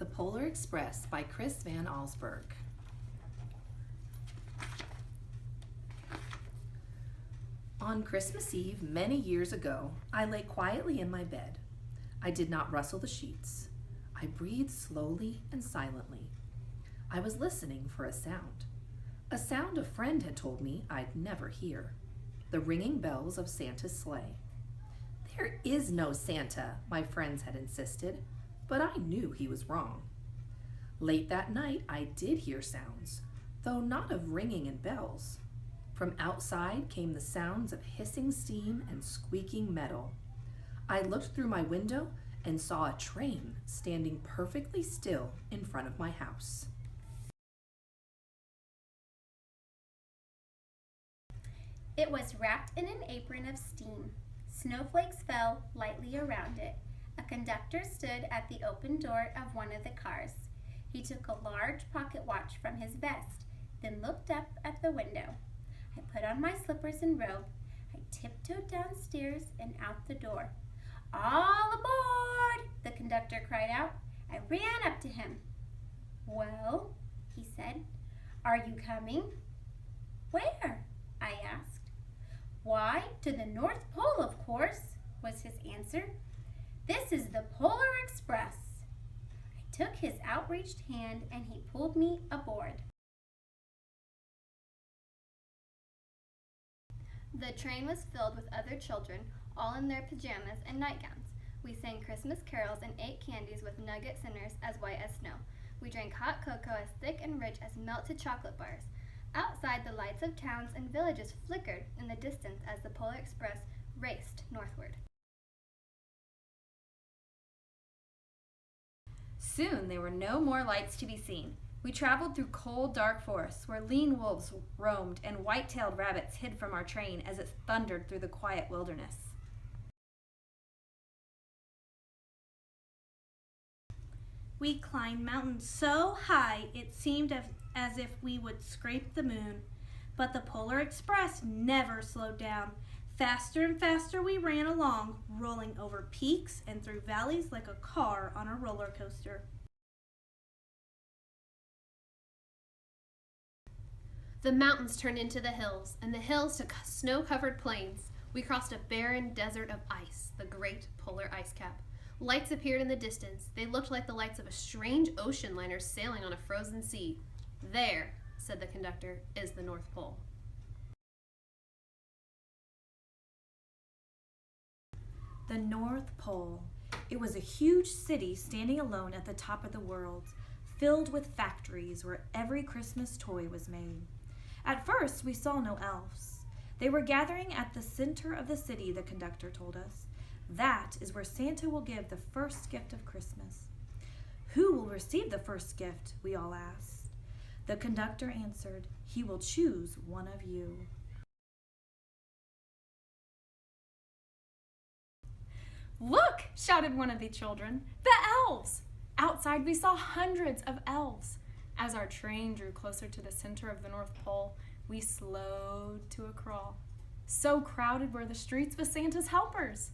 The Polar Express by Chris Van Allsburg. On Christmas Eve, many years ago, I lay quietly in my bed. I did not rustle the sheets. I breathed slowly and silently. I was listening for a sound a friend had told me I'd never hear. The ringing bells of Santa's sleigh. There is no Santa, my friends had insisted, but I knew he was wrong. Late that night, I did hear sounds, though not of ringing and bells. From outside came the sounds of hissing steam and squeaking metal. I looked through my window and saw a train standing perfectly still in front of my house. It was wrapped in an apron of steam. Snowflakes fell lightly around it. A conductor stood at the open door of one of the cars. He took a large pocket watch from his vest, then looked up at the window. I put on my slippers and robe. I tiptoed downstairs and out the door. "All aboard!" the conductor cried out. I ran up to him. "Well," he said, "are you coming?" "Where?" I asked. "Why, to the North Pole, of course," was his answer. "This is the Polar Express." I took his outreached hand and he pulled me aboard. The train was filled with other children, all in their pajamas and nightgowns. We sang Christmas carols and ate candies with nugget centers as white as snow. We drank hot cocoa as thick and rich as melted chocolate bars. Outside, the lights of towns and villages flickered in the distance as the Polar Express raced northward. Soon there were no more lights to be seen. We traveled through cold, dark forests where lean wolves roamed and white-tailed rabbits hid from our train as it thundered through the quiet wilderness. We climbed mountains so high it seemed as if we would scrape the moon. But the Polar Express never slowed down. Faster and faster we ran along, rolling over peaks and through valleys like a car on a roller coaster. The mountains turned into the hills, and the hills to snow-covered plains. We crossed a barren desert of ice, the great polar ice cap. Lights appeared in the distance. They looked like the lights of a strange ocean liner sailing on a frozen sea. "There," said the conductor, "is the North Pole." The North Pole. It was a huge city standing alone at the top of the world, filled with factories where every Christmas toy was made. At first, we saw no elves. They were gathering at the center of the city, the conductor told us. That is where Santa will give the first gift of Christmas. Who will receive the first gift? We all asked. The conductor answered, "He will choose one of you." "Look!" shouted one of the children. "The elves!" Outside we saw hundreds of elves. As our train drew closer to the center of the North Pole, we slowed to a crawl. So crowded were the streets with Santa's helpers.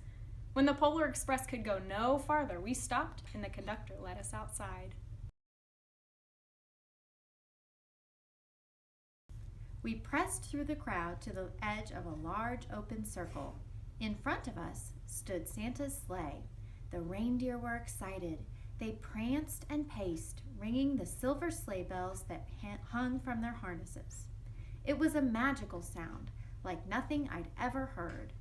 When the Polar Express could go no farther, we stopped and the conductor led us outside. We pressed through the crowd to the edge of a large open circle. In front of us stood Santa's sleigh. The reindeer were excited. They pranced and paced, ringing the silver sleigh bells that hung from their harnesses. It was a magical sound, like nothing I'd ever heard.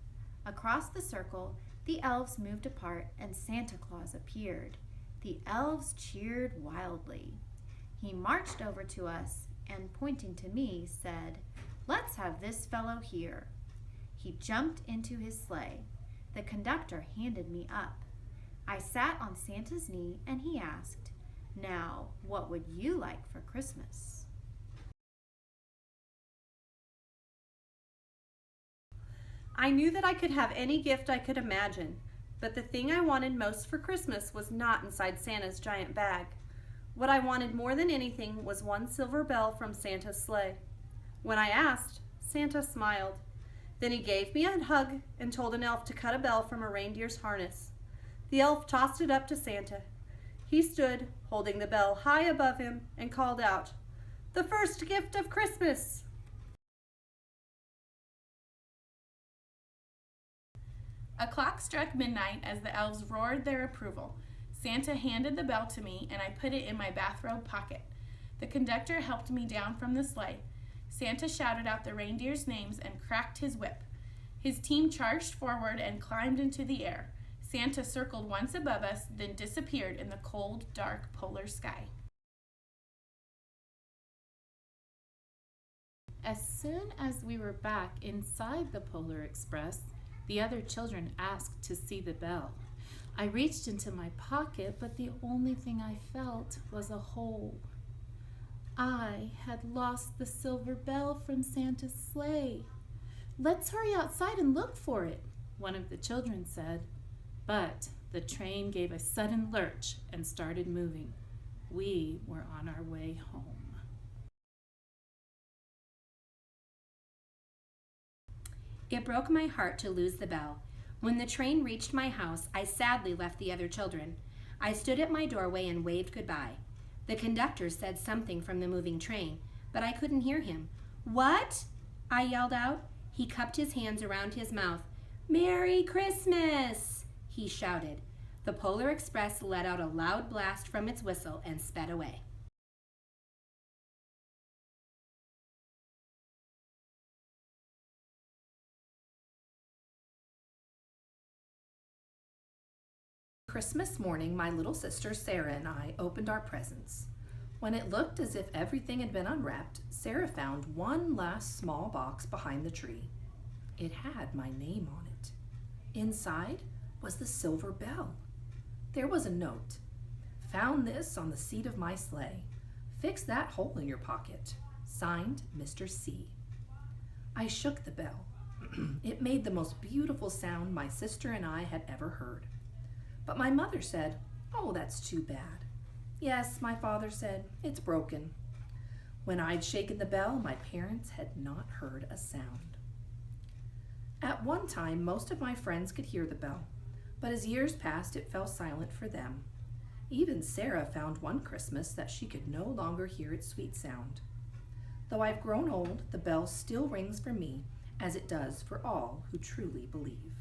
Across the circle, the elves moved apart and Santa Claus appeared. The elves cheered wildly. He marched over to us and, pointing to me, said, "Let's have this fellow here." He jumped into his sleigh. The conductor handed me up. I sat on Santa's knee and he asked, "Now, what would you like for Christmas?" I knew that I could have any gift I could imagine, but the thing I wanted most for Christmas was not inside Santa's giant bag. What I wanted more than anything was one silver bell from Santa's sleigh. When I asked, Santa smiled. Then he gave me a hug and told an elf to cut a bell from a reindeer's harness. The elf tossed it up to Santa. He stood holding the bell high above him, and called out, "The first gift of Christmas!" A clock struck midnight as the elves roared their approval. Santa handed the bell to me, and I put it in my bathrobe pocket. The conductor helped me down from the sleigh. Santa shouted out the reindeers' names and cracked his whip. His team charged forward and climbed into the air. Santa circled once above us, then disappeared in the cold, dark polar sky. As soon as we were back inside the Polar Express, the other children asked to see the bell. I reached into my pocket, but the only thing I felt was a hole. I had lost the silver bell from Santa's sleigh. "Let's hurry outside and look for it," one of the children said. But the train gave a sudden lurch and started moving. We were on our way home. It broke my heart to lose the bell. When the train reached my house, I sadly left the other children. I stood at my doorway and waved goodbye. The conductor said something from the moving train, but I couldn't hear him. "What?" I yelled out. He cupped his hands around his mouth. "Merry Christmas!" he shouted. The Polar Express let out a loud blast from its whistle and sped away. Christmas morning, my little sister Sarah and I opened our presents. When it looked as if everything had been unwrapped, Sarah found one last small box behind the tree. It had my name on it. Inside was the silver bell. There was a note. "Found this on the seat of my sleigh. Fix that hole in your pocket. Signed, Mr. C." I shook the bell. It made the most beautiful sound my sister and I had ever heard. But my mother said, "Oh, that's too bad." "Yes," my father said, "it's broken." When I'd shaken the bell, my parents had not heard a sound. At one time, most of my friends could hear the bell, but as years passed, it fell silent for them. Even Sarah found one Christmas that she could no longer hear its sweet sound. Though I've grown old, the bell still rings for me, as it does for all who truly believe.